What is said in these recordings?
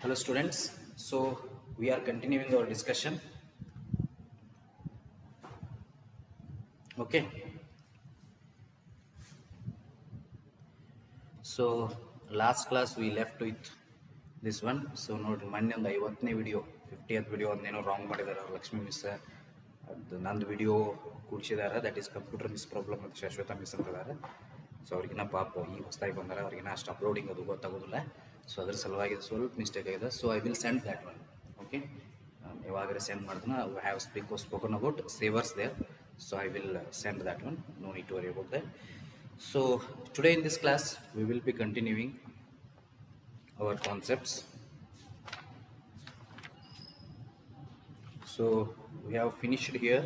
Hello students, so we are continuing our discussion. Okay, so last class we left with this one. So ನೋಡಿ ಮೊನ್ನೆ ಒಂದು 50ನೇ video 50th video ಒಂದೇನೋ wrong ಮಾಡಿದ್ದಾರೆ ಅವ್ರು Lakshmi miss. ಅದು ನಂದು ವಿಡಿಯೋ ಕೂಡಿಸಿದ್ದಾರೆ, that is computer miss problem ಅಂತ ಶಾಶ್ವತ ಮಿಸ್ ಅಂತಿದ್ದಾರೆ. ಸೊ ಅವ್ರಿಗಿನ್ನ ಪಾಪ ಈ ಹೊಸದಾಗಿ ಬಂದಾರೆ, ಅವ್ರಿಗಿನ್ನ ಅಷ್ಟು ಅಪ್ಲೋಡಿಂಗ್ ಅದು ಗೊತ್ತಾಗೋದಿಲ್ಲ. ಸೊ ಅದ್ರ ಸಲುವಾಗಿ ಸ್ವಲ್ಪ ಮಿಸ್ಟೇಕ್ ಆಗಿದೆ. So I will send that one. Okay, ಯಾವಾಗಲೇ ಸೆಂಡ್ ಮಾಡಿದ್ರೆ I have spoken about savers there. So I will send that one, no need to worry about that. So today in this class we will be continuing our concepts. So we have finished here,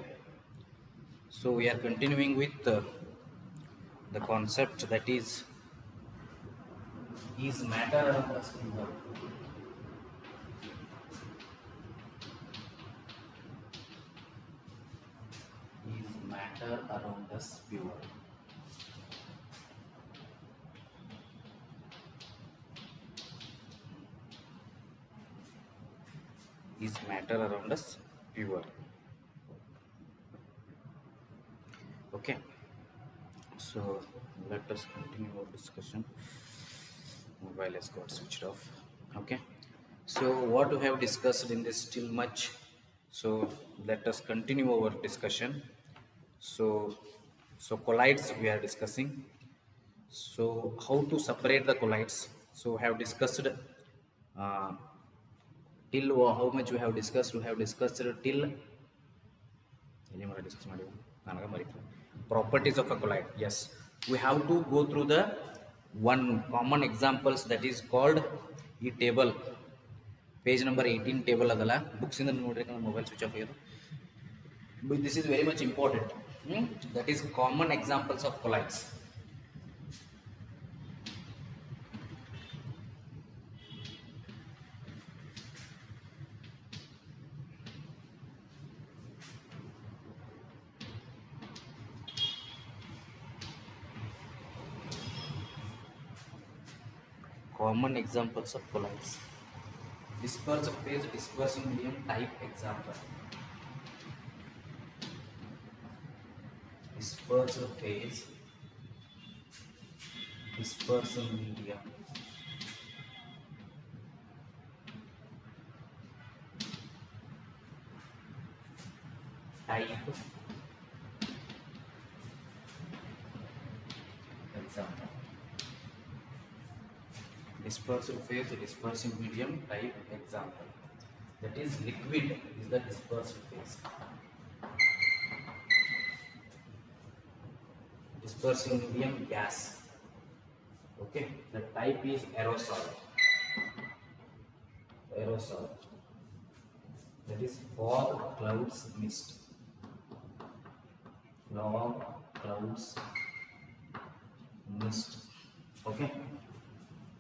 so we are continuing with the concept that is matter around us pure. Is matter around us pure? Is matter around us pure? Okay, so let us continue our discussion. Mobile has got switched off. Okay, so what we have discussed in this still much, so let us continue our discussion. So colloids we are discussing. So how to separate the colloids? So we have discussed till how much we have discussed? We have discussed till properties of a colloid. Yes, we have to go through the one common examples, that is called e table. Page number 18 table adala books in the mobile switch off here, but this is very much important. That is common examples of colloids. Common examples of colloids. Dispersive phase, dispersing medium type example. Dispersive phase, dispersing medium type example. Dispersive phase, dispersing medium type example. That is liquid is the dispersive phase. Dispersing medium gas. Okay, the type is aerosol. Aerosol. That is fog, clouds, mist. Fog, clouds, mist. Okay.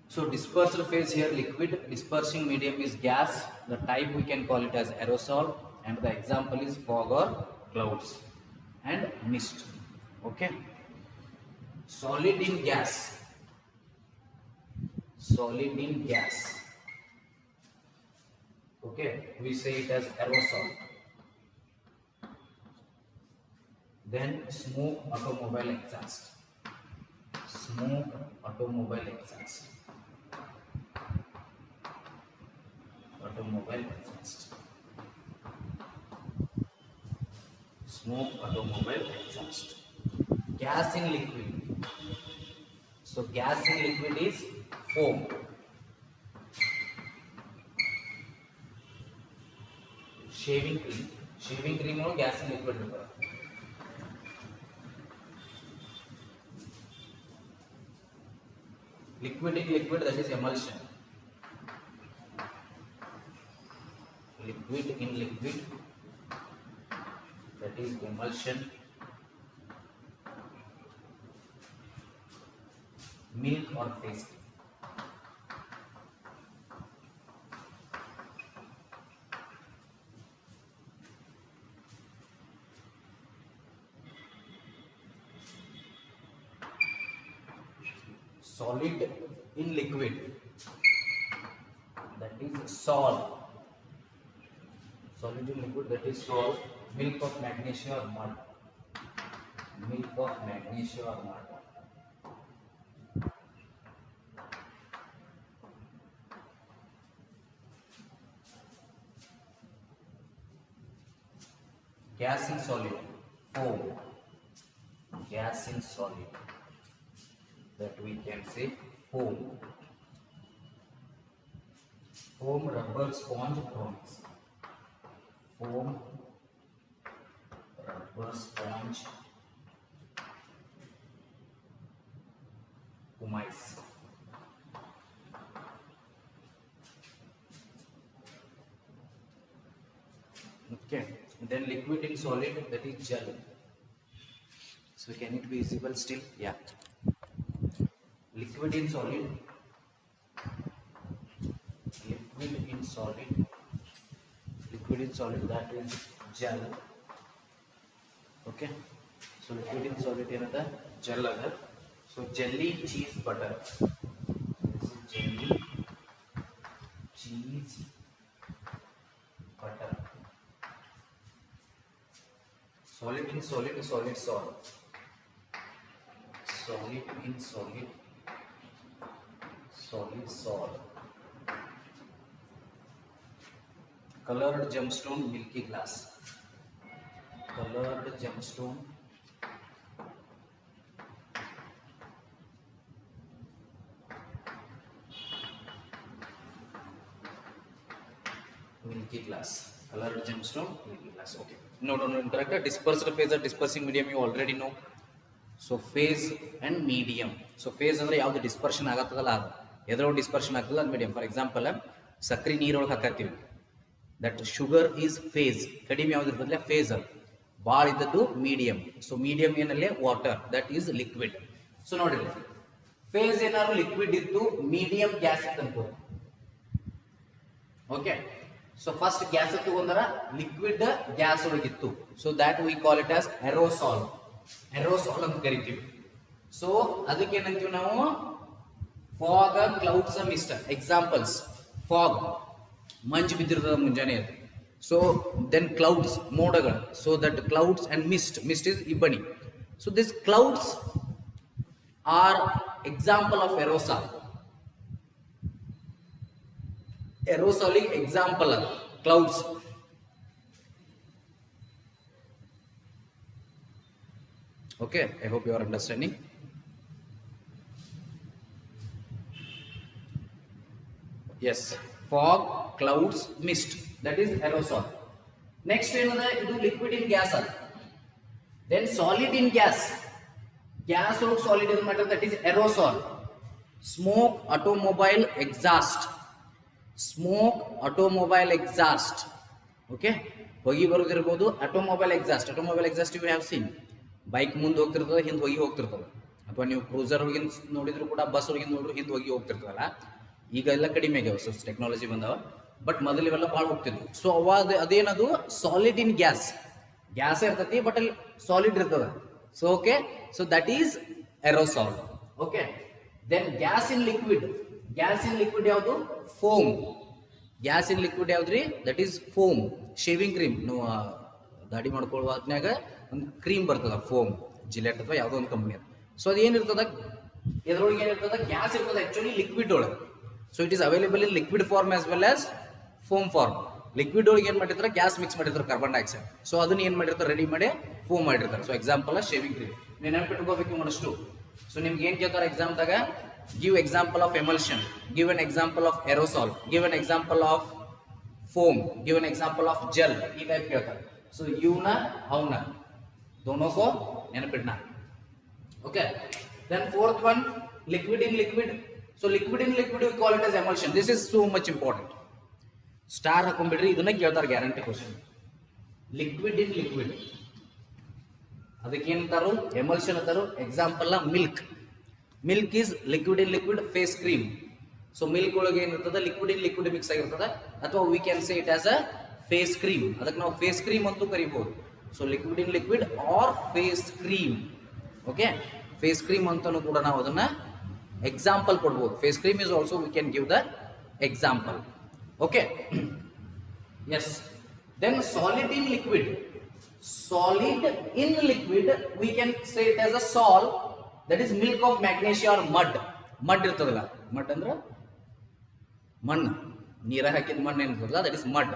So dispersal phase here liquid, dispersing medium is gas. The type we can call it as aerosol, and the example is fog or clouds and mist. Okay. Solid in gas. Solid in gas. Okay, we say it as aerosol. Then smoke, automobile exhaust. Smoke, automobile exhaust. Automobile exhaust. Smoke, automobile exhaust. Gas in liquid. So gas in liquid is foam. Shaving cream. Shaving cream or gas in liquid. Liquid in liquid, that is emulsion. Liquid in liquid, that is emulsion. Milk or face cream. Solid in liquid, that that is salt. Solid in liquid, that is salt. Milk of magnesia or mud. Milk of magnesia or mud. Gas in solid, foam. Gas in solid, that we can say foam. Foam, rubber, sponge, promise. Foam, rubber, sponge, pumice. Okay, then liquid in solid, that is gel. So can it be visible still? Yeah. Liquid in solid. Liquid in solid. Liquid in solid, that is gel. Okay. So liquid in solid ಏನದ gel ಅದ. So jelly, cheese, butter. This is jelly, cheese, butter. Solid in solid, solid salt. Solid in solid, solid salt. Colored gemstone, milky glass. Colored gemstone, milky glass. Colored gemstone, milky glass. Okay. No, incorrect. Dispersed phase or dispersing medium, you already know. So phase and medium. So phase ಅಂದ್ರೆ ಯಾವುದು dispersion ಆಗತ್ತದಲ್ಲ ಅದು ಎದರೋ dispersion ಆಗ್ತದ ಅದು medium. For example ಸಕ್ರಿ ನೀರೊಳಗೆ ಹಾಕತ್ತೀವಿ, that sugar is phase. ಕಡಿಮೆ ಯಾವ್ದು ಇರ್ತದಲ್ಲ ಫೇಸ್, ಭಾಳ ಇದ್ದದ್ದು ಮೀಡಿಯಂ. ಸೊ ಮೀಡಿಯಂ ಏನಲ್ಲಿ water, that is liquid. So ನೋಡಿರಿ, ಫೇಸ್ ಏನಾದ್ರು ಲಿಕ್ವಿಡ್ ಇತ್ತು, ಮೀಡಿಯಂ ಗ್ಯಾಸ್ ಇತ್ತು ಅನ್ಕೋ. ಓಕೆ, ಸೊ ಫಸ್ಟ್ ಗ್ಯಾಸ್ ತಗೊಂಡರ ಲಿಕ್ವಿಡ್ ಗ್ಯಾಸ್ ಒಳಗಿತ್ತು. So that we call it as aerosol. Aerosol ಅಂತ ಕರಿತೀವಿ. ಸೊ ಅದಕ್ಕೆ ಏನಂತೀವಿ ನಾವು, fog, clouds, mist. Examples, fog ಮಂಜು ಬಿದ್ದಿರ್ತದ ಮುಂಜಾನೆ. ಸೊ ದೆನ್ ಕ್ಲೌಡ್ಸ್ ಮೋಡಗಳು. So that clouds and mist. Mist is ಇಬ್ಬನಿ. So this clouds are example of aerosol. aerosolic example clouds. Okay, I hope you are understanding. Yes, fog, clouds, mist, that is aerosol. Next another idu liquid in gas are. Then solid in gas. Gas or solid is matter, that is aerosol. Smoke, automobile exhaust. Smoke, automobile exhaust. Okay, ಹೋಗಿ ಬರೋದಿರಬಹುದು. Automobile exhaust. Automobile exhaust you have seen. Bike ಮುಂದೆ ಹೋಗ್ತಿರ್ತದೆ, ಹಿಂದೆ ಹೋಗಿ ಹೋಗ್ತಿರ್ತದೆ. ಅಥವಾ ನೀವು cruiser ಒಳಗಿನ ನೋಡಿದ್ರು ಕೂಡ, ಬಸ್ ಒಳಗಿನ ನೋಡಿದ್ರು ಹಿಂದೆ ಹೋಗಿ ಹೋಗ್ತಿರ್ತದಲ್ಲ. ಈಗ ಎಲ್ಲ ಕಡಿಮೆ ಆಗ್ಯಾವ, ಸೊ ಟೆಕ್ನಾಲಜಿ ಬಂದವ. ಬಟ್ ಮೊದಲು ಇವೆಲ್ಲ ಭಾಳ ಹೋಗ್ತಿದ್ವು. ಸೊ ಅವಾಗ ಅದೇನದು ಸಾಲಿಡ್ ಇನ್ ಗ್ಯಾಸ್. ಗ್ಯಾಸ್ ಇರ್ತತಿ, ಬಟ್ ಅಲ್ಲಿ ಸಾಲಿಡ್ ಇರ್ತದೆ. So okay, so that is aerosol. Okay, then gas in liquid. Gas in liquid ಯಾವುದು? ಫೋಮ್. ಗ್ಯಾಸ್ ಇನ್ ಲಿಕ್ವಿಡ್ ಯಾವ್ದ್ರಿ? That is foam. Shaving cream ನೀವು ದಾಡಿ ಮಾಡ್ಕೊಳ್ಳುವ ಅದ್ನಾಗ ಒಂದು ಕ್ರೀಮ್ ಬರ್ತದ, ಫೋಮ್, ಜಿಲೆಟ್ ಅಥವಾ ಯಾವುದೋ ಒಂದು ಕಂಪ್ನಿ. ಸೊ ಅದು ಏನಿರ್ತದ, ಎದ್ರೊಳಗೆ ಏನಿರ್ತದ? ಗ್ಯಾಸ್ ಇರ್ತದ ಆಕ್ಚುಲಿ ಲಿಕ್ವಿಡ್ ಒಳಗೆ. So it is available in liquid form as well as foam form. Liquid ಒಳಗೆ ಏನ್ ಮಾಡಿರ್ತಾರೆ? ಗ್ಯಾಸ್ ಮಿಕ್ಸ್ ಮಾಡಿರ್ತಾರೆ, ಕಾರ್ಬನ್ ಡೈಆಕ್ಸೈಡ್. ಸೊ ಅದನ್ನ ಏನ್ ಮಾಡಿರ್ತಾರೆ? ರೆಡಿ ಮಾಡಿ ಫೋಮ್ ಮಾಡಿರ್ತಾರೆ. So example shaving cream. ನೀವು ನೆನಪಿಟ್ಕೋಬೇಕು ಮನಷ್ಟು. ಸೊ ನಿಮ್ಗೆ ಏನ್ ಕೇಳ್ತಾರೆ ಎಕ್ಸಾಮ್ದಾಗ? Give example of emulsion, give an example of aerosol, give an example of foam, give an example of gel. ಈ ಟೈಪ್ ಕೇಳ್ತಾರೆ. ಸೊ ಇವನ ಅವನ दोनों को ನೆನಪಿಡ್ನ. Okay, then fourth one, liquid in liquid. So liquid in liquid we call it as emulsion. This is so much important. Star ಹಾಕೊಂಡ್ಬಿಡ್ರಿ, ಇದನ್ನ ಕೇಳ್ತಾರೆ guarantee question. Liquid in liquid, ಅದಕ್ಕೆ ಏನಂತಾರು? ಎಮಲ್ಷನ್ ಅಂತಾರು. Example milk. Milk is liquid in liquid face cream. So milk ಒಳಗೆ ಏನಿರ್ತದೆ? Liquid in liquid mix ಆಗಿರ್ತದೆ. ಅಥವಾ we can say it as a face cream. ಅದಕ್ಕೆ ನಾವು ಫೇಸ್ ಕ್ರೀಮ್ ಅಂತೂ ಕರಿಬಹುದು. So liquid in liquid are face cream. Okay, face cream ಅಂತಾನು ಕೂಡ ನಾವು ಅದನ್ನ ಎಕ್ಸಾಂಪಲ್ ಕೊಡ್ಬೋದು. Face cream is also we can give the example. Okay. Yes. Then solid in liquid. Solid in liquid, we can say it as a sol, that is milk of magnesia or mud. Mud irtadalla, mud andra ಮಣ್ಣು, ನೀರ ಹಾಕಿದ ಮಣ್ಣು ಏನಿರ್ತದಲ್ಲ that is mud.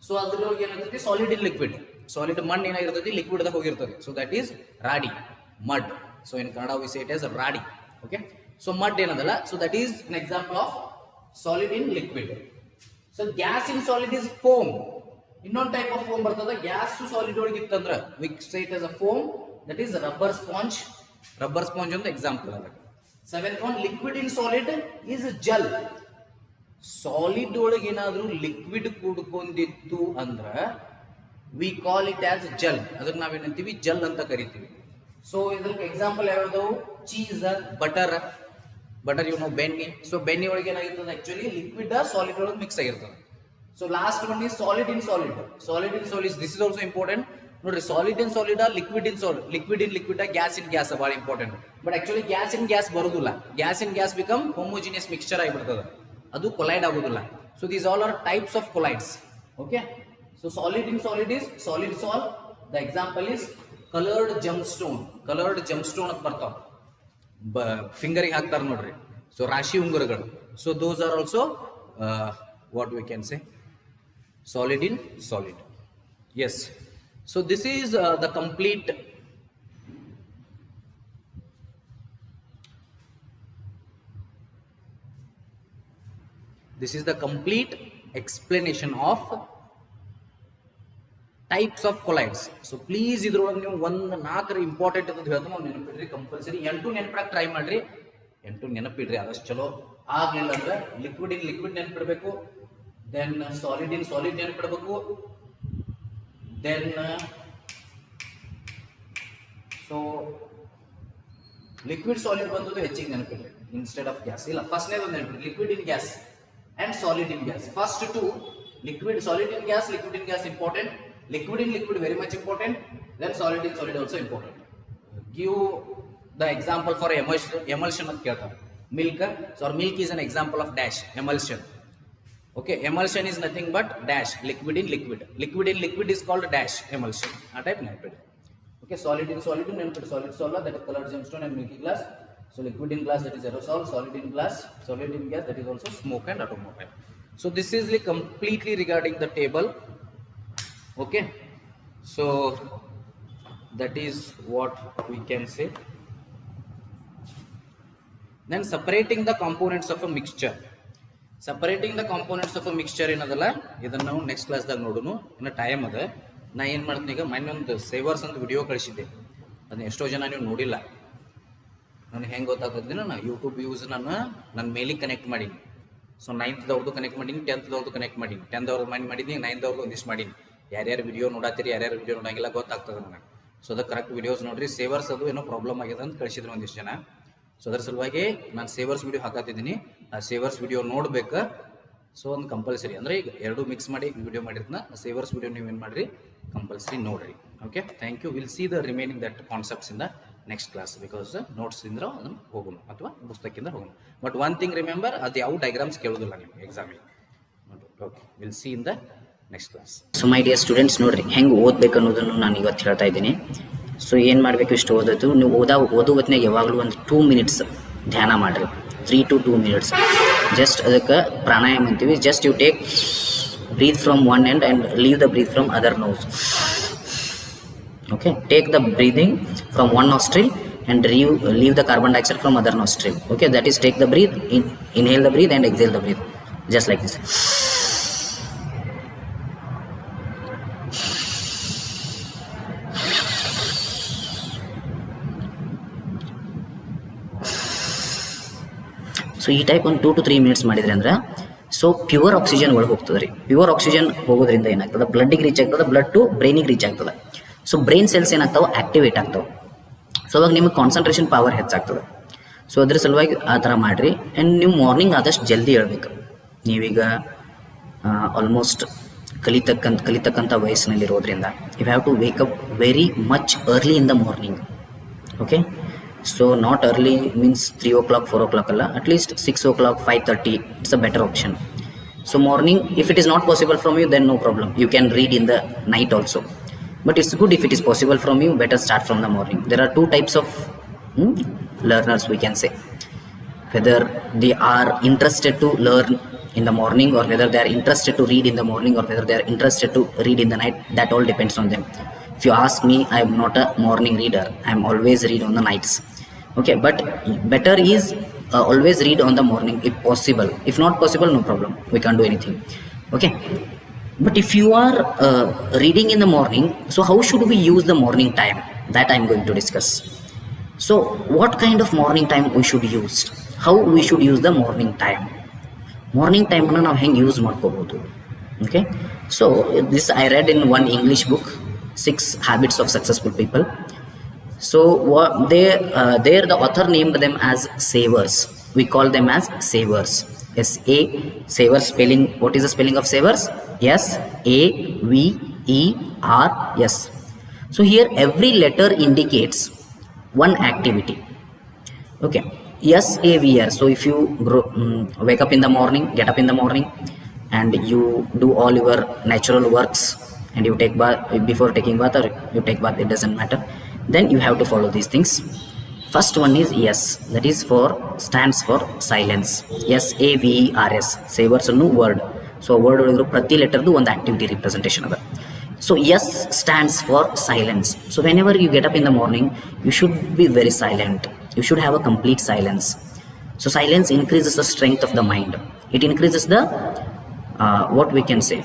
So ಅದ್ರೊಳಗೆ ಏನಾಗ್ತದೆ solid ಇನ್ liquid. Solid ಮಣ್ಣು ಏನಾಗಿರ್ತದೆ liquid ದಾಗ ಹೋಗಿರ್ತದೆ. So that is ರಾಡಿ, mud. So in Kannada we say it as ರಾಡಿ. ಓಕೆ. ಸೊ ಮಡ್ ಏನದಲ್ಲ, so that is an example of solid in liquid. So gas in solid is foam. ಇನ್ನೊಂದು type of foam ಬರ್ತದೆ gas to solid ಒಳಗೆ ಇತ್ತಂದ್ರ we say it as a foam, that is rubber sponge. Rubber sponge ಒಂದು example ಅದ. 7th one, liquid in solid is gel. Solid ಒಳಗೆ ಏನಾದ್ರೂ liquid ಕೂಡ್ಕೊಂಡಿತ್ತು ಅಂದ್ರ we call it as gel. ಅದಕ್ಕೆ ನಾವೇನಂತೀವಿ ಜೆಲ್ ಅಂತ ಕರಿತೀವಿ. ಸೊ ಇದಕ್ಕೆ ಎಕ್ಸಾಂಪಲ್ ಯಾವ್ದು, cheese, butter. Butter you know ಬೆಣ್ಣೆ. ಸೊ ಬೆಣ್ಣೆ ಒಳಗೆ ಏನಾಗಿರ್ತದೆ ಆಕ್ಚುಲಿ ಲಿಕ್ವಿಡ್ ಸಾಲಿಡ್ ಒಳಗೆ ಮಿಕ್ಸ್ ಆಗಿರ್ತದೆ. So last one is solid in solid. Solid in solid this is also important. ನೋಡ್ರಿ, solid in solid, liquid in solid, liquid in liquid, gas in gas ಬಹಳ important. But actually gas in gas ಬರುದಿಲ್ಲ. Gas in gas become homogeneous mixture ಆಗಿಬಿಡ್ತದೆ, ಅದು colloid ಆಗೋದಿಲ್ಲ. So these all are types of colloids. Okay. So solid in solid is solid sol. The example is coloured gem stone. Coloured gem stone ಅಂತ ಬರ್ತಾವ, ಫಿಂಗರಿಗೆ ಹಾಕ್ತಾರ ನೋಡ್ರಿ. So ರಾಶಿ ಉಂಗುರಗಳು. So those are also what we can say solid in solid. Yes. So this is the complete explanation of types of colloids. So please ಇದ್ರೊಳಗೆ ನೀವು ಒಂದು 4 ಇಂಪಾರ್ಟೆಂಟ್ ಅಂತ ಹೇಳ್ತಾ ನಾವು ನೆನಪಿಡ್ರಿ ಕಂಪಲ್ಸರಿ. 8 ನೆನಪಿಡಕ್ಕೆ ಟ್ರೈ ಮಾಡ್ರಿ. 8 ನೆನಪಿಡ್ರಿ ಅದಷ್ಟು ಚಲೋ. ಆಗ್ಲಿಲ್ಲ ಅಂದ್ರೆ ಲಿಕ್ವಿಡ್ ಇನ್ ಲಿಕ್ವಿಡ್ ನೆನಪಿಡಬೇಕು. ದೆನ್ ಸಾಲಿಡ್ ಇನ್ ಸಾಲಿಡ್ ನೆನಪಿಡಬೇಕು. ದೆನ್ ಸೊ ಲಿಕ್ವಿಡ್ ಸಾಲಿಡ್ ಬಂದದ್ದು ಹೆಚ್ಚಿಗೆ ನೆನಪಿಡ್ರಿ ಇನ್ಸ್ಟೆಡ್ ಆಫ್ ಗ್ಯಾಸ್. ಇಲ್ಲ, ಫಸ್ಟ್ನೇದು ನೆನಪಿಡ್ರಿ liquid in gas and solid in gas. First two, liquid, solid in gas, liquid in gas important. Liquid in liquid very much important. Then solid in solid also important. Give the example for emulsion ಅಂತ ಕೇಳ್ತಾರೆ. Milk. So milk is an example of dash emulsion. Okay, emulsion is nothing but dash liquid in liquid. Liquid in liquid is called dash emulsion. ಆ type ನೆನಪಿಡಿ. Okay, solid in solid ನೆನಪಿಡಿ. Solid solid, that is colored gemstone and milky glass. So liquid in glass, that is aerosol. Solid in glass, solid in gas, that is also smoke and automobile. So this is completely regarding the table. Okay, so that is what we can say. Then separating the components of a mixture. Separating the components of a mixture ಏನದಲ್ಲ, ಇದನ್ನ ನಾವು next ಕ್ಲಾಸ್ದಾಗ ನೋಡೋಣ. ಇನ್ನು time ಅದ. ನಾ ಏನು ಮಾಡ್ತೀನಿ ಈಗ, ಮೊನ್ನೊಂದು ಸೇವರ್ಸ್ ಅಂತ ವಿಡಿಯೋ ಕಳಿಸಿದ್ದೆ, ಅದನ್ನ ಎಷ್ಟೋ ಜನ ನೀವು ನೋಡಿಲ್ಲ. ನನಗೆ ಹೆಂಗೆ ಗೊತ್ತಾಗ್ತದೆ, ನಾನು ಯೂಟ್ಯೂಬ್ ವ್ಯೂಸ್ ನನ್ನ ಮೇಲಿಗೆ ಕನೆಕ್ಟ್ ಮಾಡೀನಿ. ಸೊ 9th ಕನೆಕ್ಟ್ ಮಾಡೀನಿ, 10th ಕನೆಕ್ಟ್ ಮಾಡೀನಿ. 10th ಮಾಡಿದ್ದೀನಿ, 9th ಒಂದಿಷ್ಟು ಮಾಡೀನಿ. ಯಾರ್ಯಾರು ವಿಡಿಯೋ ನೋಡತ್ತೀರಿ, ಯಾರ್ಯಾರು ವಿಡಿಯೋ ನೋಡಂಗಿಲ್ಲ ಗೊತ್ತಾಗ್ತದೆ ನನಗೆ. ಸೊ ಅದಕ್ಕೆ ಕರೆಕ್ಟ್ ವಿಡಿಯೋಸ್ ನೋಡ್ರಿ. ಸೇವರ್ಸ್ ಅದು ಏನೋ ಪ್ರಾಬ್ಲಮ್ ಆಗಿದೆ ಅಂತ ಕಳಿಸಿದ್ರು ಒಂದಿಷ್ಟು ಜನ. ಸೊ ಅದ್ರ ಸಲುವಾಗಿ ನಾನು ಸೇವರ್ಸ್ ವಿಡಿಯೋ ಹಾಕತ್ತಿದ್ದೀನಿ. ಆ ಸೇವರ್ಸ್ ವಿಡಿಯೋ ನೋಡ್ಬೇಕು. ಸೊ ಒಂದು ಕಂಪಲ್ಸರಿ ಅಂದರೆ ಈಗ ಎರಡು ಮಿಕ್ಸ್ ಮಾಡಿ ವಿಡಿಯೋ ಮಾಡಿದ್ನ ಸೇವರ್ಸ್ ವಿಡಿಯೋ ನೀವು ಏನು ಮಾಡಿರಿ, ಕಂಪಲ್ಸರಿ ನೋಡ್ರಿ. Okay, thank you. Will see the remaining that concepts in the next class, because notes ಇಂದ ಅದನ್ನು ಹೋಗೋಣ ಅಥವಾ ಪುಸ್ತಕದಿಂದ ಹೋಗೋಣ. ಬಟ್ ಒನ್ ಥಿಂಗ್ ರಿಮೆಂಬರ್, ಅದು ಯಾವ ಡೈಗ್ರಾಮ್ಸ್ ಕೇಳೋದಿಲ್ಲ ನಿಮ್ಗೆ ಎಕ್ಸಾಮಿಗೆ. Okay, will see in the next class. So my dear students, ನೋಡ್ರಿ ಹೆಂಗೆ ಓದ್ಬೇಕು ಅನ್ನೋದನ್ನು ನಾನು ಇವತ್ತು ಹೇಳ್ತಾ ಇದ್ದೀನಿ. ಸೊ ಏನು ಮಾಡಬೇಕು, ಇಷ್ಟು ಓದೋದು ನೀವು ಓದೋ ಹೊತ್ತಿನಾಗ ಯಾವಾಗಲೂ ಒಂದು 2 minutes ಧ್ಯಾನ ಮಾಡಿರಿ. 3 to 2 minutes. ಜಸ್ಟ್ ಅದಕ್ಕೆ ಪ್ರಾಣಾಯಾಮ ಅಂತೀವಿ. Just you take breath from one end and leave the breath from other nose. Okay, take the breathing from one nostril and leave the carbon dioxide from other nostril. Okay, that is take the breath, inhale the breath and exhale the breath, just like this. So ಈ type ಒಂದು 2 to 3 minutes ಮಾಡಿದ್ರಿ ಅಂದ್ರೆ so pure oxygen ಒಳಗೆ ಹೋಗ್ತದೆ ರೀ. Pure oxygen ಹೋಗೋದ್ರಿಂದ ಏನಾಗ್ತದೆ, ಬ್ಲಡ್ಡಿಗೆ reach ಆಗ್ತದೆ, ಬ್ಲಡ್ ಟು ಬ್ರೈನಿಗೆ ರೀಚ್ ಆಗ್ತದೆ. ಸೊ ಬ್ರೈನ್ ಸೆಲ್ಸ್ ಏನಾಗ್ತಾವೆ, ಆಕ್ಟಿವೇಟ್ ಆಗ್ತಾವೆ. ಸೊ ಅವಾಗ ನಿಮಗೆ ಕಾನ್ಸಂಟ್ರೇಷನ್ ಪವರ್ ಹೆಚ್ಚಾಗ್ತದೆ. ಸೊ ಅದ್ರ ಸಲುವಾಗಿ ಆ ಥರ ಮಾಡಿರಿ. ಆ್ಯಂಡ್ ನೀವು ಮಾರ್ನಿಂಗ್ ಆದಷ್ಟು ಜಲ್ದಿ ಹೇಳ್ಬೇಕು. ನೀವೀಗ ಆಲ್ಮೋಸ್ಟ್ ಕಲಿತಕ್ಕಂಥ ವಯಸ್ಸಿನಲ್ಲಿರೋದ್ರಿಂದ you have to wake up very much early in the morning. Okay, so not early means 3 o'clock 4 o'clock ಅಲ್ಲ, at least 6 o'clock 5:30 it's a better option. So morning, if it is not possible from you, then no problem, you can read in the night also, but it's good if it is possible from you, better start from the morning. There are two types of learners, we can say, whether they are interested to learn in the morning, or whether they are interested to read in the morning, or whether they are interested to read in the night. That all depends on them. If you ask me, I am not a morning reader, I am always read on the nights. Okay, but better is always read on the morning if possible. If not possible, no problem, we can't do anything. Okay, but if you are reading in the morning, so how should we use the morning time? That I am going to discuss. So what kind of morning time we should use, how we should use the morning time. Morning time ಅನ್ನು ನಾವು ಹೆಂಗೆ use ಮಾಡ್ಕೋಬಹುದು? Okay, so this I read in one English book, 6 Habits of Successful People. So what there the author named them as savers. We call them as savers. S-A, savers spelling, what is the spelling of savers? S-A-V-E-R-S. So here every letter indicates one activity. Okay, SAVR. So if you wake up in the morning, get up in the morning, and you do all your natural works, and you take bath before taking bath, or you take bath, it doesn't matter, then you have to follow these things. First one is S, that is stands for silence. SAVERS, savers ಅನ್ನೋ word. So word ಒಳಗೆ ಪ್ರತಿ ಲೆಟರ್ದು ಒಂದು activity representation ಅದ. So S stands for silence. So whenever you get up in the morning, you should be very silent. You should have a complete silence. So silence increases the strength of the mind. It increases the what we can say,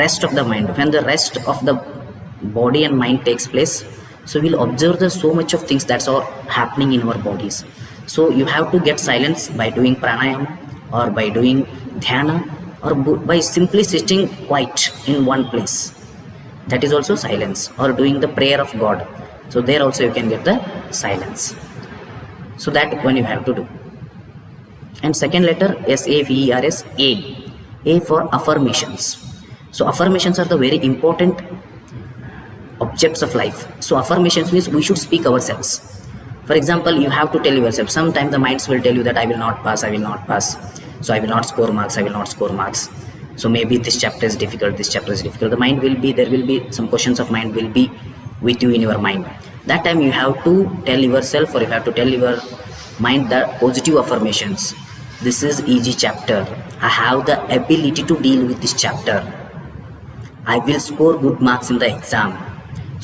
rest of the mind. When the rest of the body and mind takes place, so we'll observe the so much of things that's all happening in our bodies. So you have to get silence by doing pranayama, or by doing dhyana, or by simply sitting quiet in one place. That is also silence. Or doing the prayer of God. So there also you can get the silence. So that one you have to do. And second letter, SAVERS, A. A for affirmations. So affirmations are the very important objects of life. So affirmations means we should speak ourselves. For example, you have to tell yourself. Sometimes the minds will tell you that I will not pass, I will not pass. So I will not score marks, I will not score marks. So maybe this chapter is difficult, this chapter is difficult. The mind will be, there will be some questions of mind will be with you in your mind. That time you have to tell yourself, or you have to tell your mind the positive affirmations. This is easy chapter. I have the ability to deal with this chapter. I will score good marks in the exam.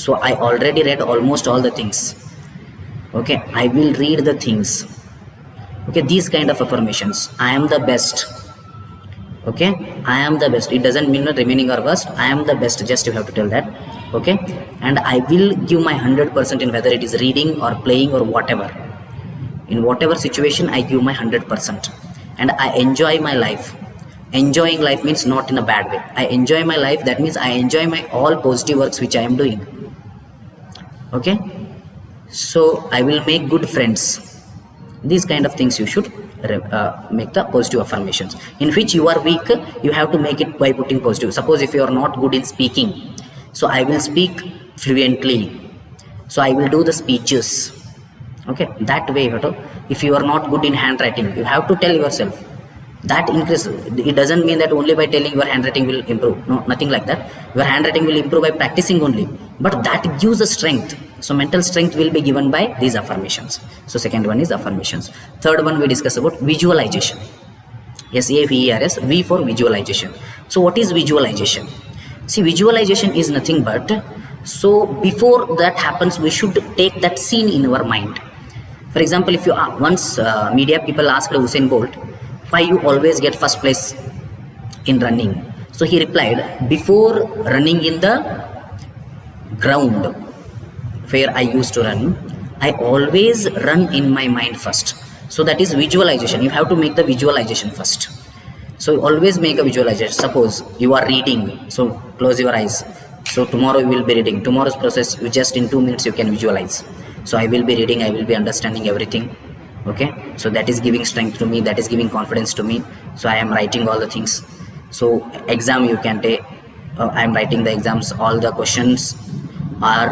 So I already read almost all the things. Okay, I will read the things. Okay, these kind of affirmations. I am the best. Okay, I am the best. It doesn't mean remaining or worst. I am the best. Just you have to tell that. Okay, and I will give my 100% in whether it is reading or playing or whatever. In whatever situation, I give my 100%, and I enjoy my life. Enjoying life means not in a bad way. I enjoy my life. That means I enjoy my all positive works which I am doing. Okay, so I will make good friends. These kind of things you should make the positive affirmations. In which you are weak, you have to make it by putting positive. Suppose if you are not good in speaking, so I will speak fluently, so I will do the speeches. Okay, that way you have to. If you are not good in handwriting, you have to tell yourself. That increases. It doesn't mean that only by telling your handwriting will improve. No, nothing like that. Your handwriting will improve by practicing only, but that gives the strength. So mental strength will be given by these affirmations. So second one is affirmations. Third one we discuss about visualization. SAVERS, V for visualization. So what is visualization? See, visualization is nothing but, so before that happens, we should take that scene in our mind. For example, if you once media people asked Usain Bolt, why you always get first place in running? So he replied, before running in the ground where I used to run, I always run in my mind first. So that is visualization. You have to make the visualization first. So always make a visualization. Suppose you are reading, so close your eyes. So tomorrow you will be reading. Tomorrow's process, you just in 2 minutes you can visualize. So I will be reading, I will be understanding everything. Okay, so that is giving strength to me, that is giving confidence to me. So I am writing all the things. So exam you can take, I am writing the exams. All the questions are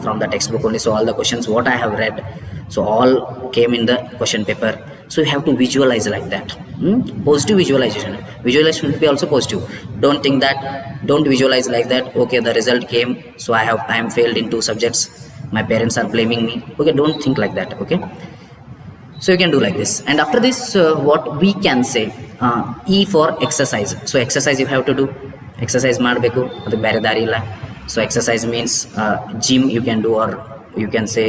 from the textbook only. So all the questions what I have read, so all came in the question paper. So you have to visualize like that. Positive visualization. Visualization should be also positive. Don't visualize like that, okay, the result came, so I am failed in 2 subjects, my parents are blaming me. Okay, don't think like that. Okay, so you can do like this. And after this, what we can say, E for exercise. So exercise you have to do, exercise ಮಾಡಬೇಕು, ಅದು ಬೇರೆ ದಾರಿ ಇಲ್ಲ. So exercise means gym you can do, or you can say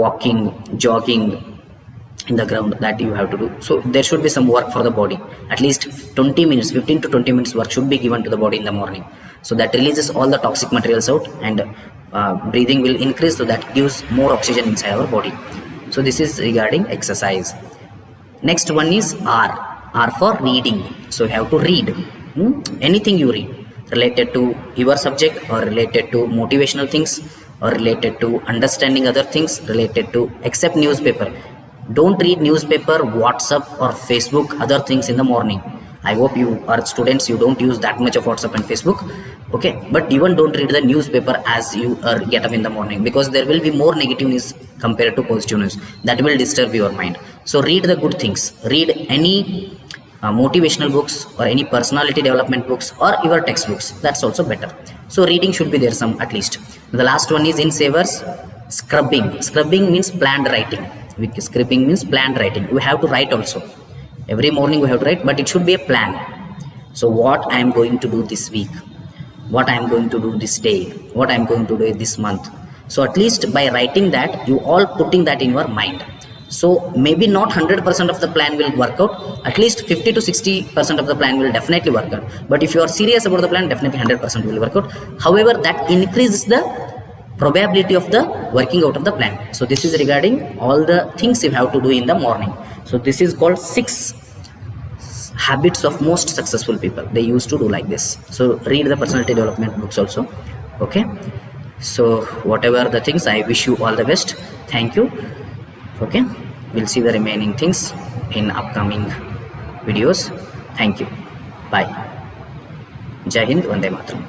walking, jogging in the ground, that you have to do. So there should be some work for the body, at least 20 minutes, 15 to 20 minutes work should be given to the body in the morning. So that releases all the toxic materials out, and breathing will increase, so that gives more oxygen inside our body. So this is regarding exercise. Next one is R for reading. So you have to read anything you read related to your subject, or related to motivational things, or related to understanding other things, related to, except newspaper. Don't read newspaper, WhatsApp or Facebook, other things in the morning. I hope you are students, you don't use that much of WhatsApp and Facebook. Okay, but even don't read the newspaper as you get up in the morning, because there will be more negative news compared to positive news that will disturb your mind. So read the good things, read any motivational books or any personality development books, or your textbooks, that's also better. So reading should be there some, at least. The last one is in savers, scrubbing means planned writing. Scribbling means planned writing. We have to write also, every morning we have to write, but it should be a plan. So what I am going to do this week, what I am going to do this day, what I am going to do this month. So at least by writing that, you all putting that in your mind. So maybe not 100% of the plan will work out, at least 50 to 60% of the plan will definitely work out. But if you are serious about the plan, definitely 100% will work out. However, that increases the probability of the working out of the plan. So this is regarding all the things you have to do in the morning. So this is called 6 habits of most successful people. They used to do like this. So read the personality development books also. Okay, so whatever the things, I wish you all the best. Thank you. Okay, we'll see the remaining things in upcoming videos. Thank you. Bye. Jai Hind, Vande Mataram.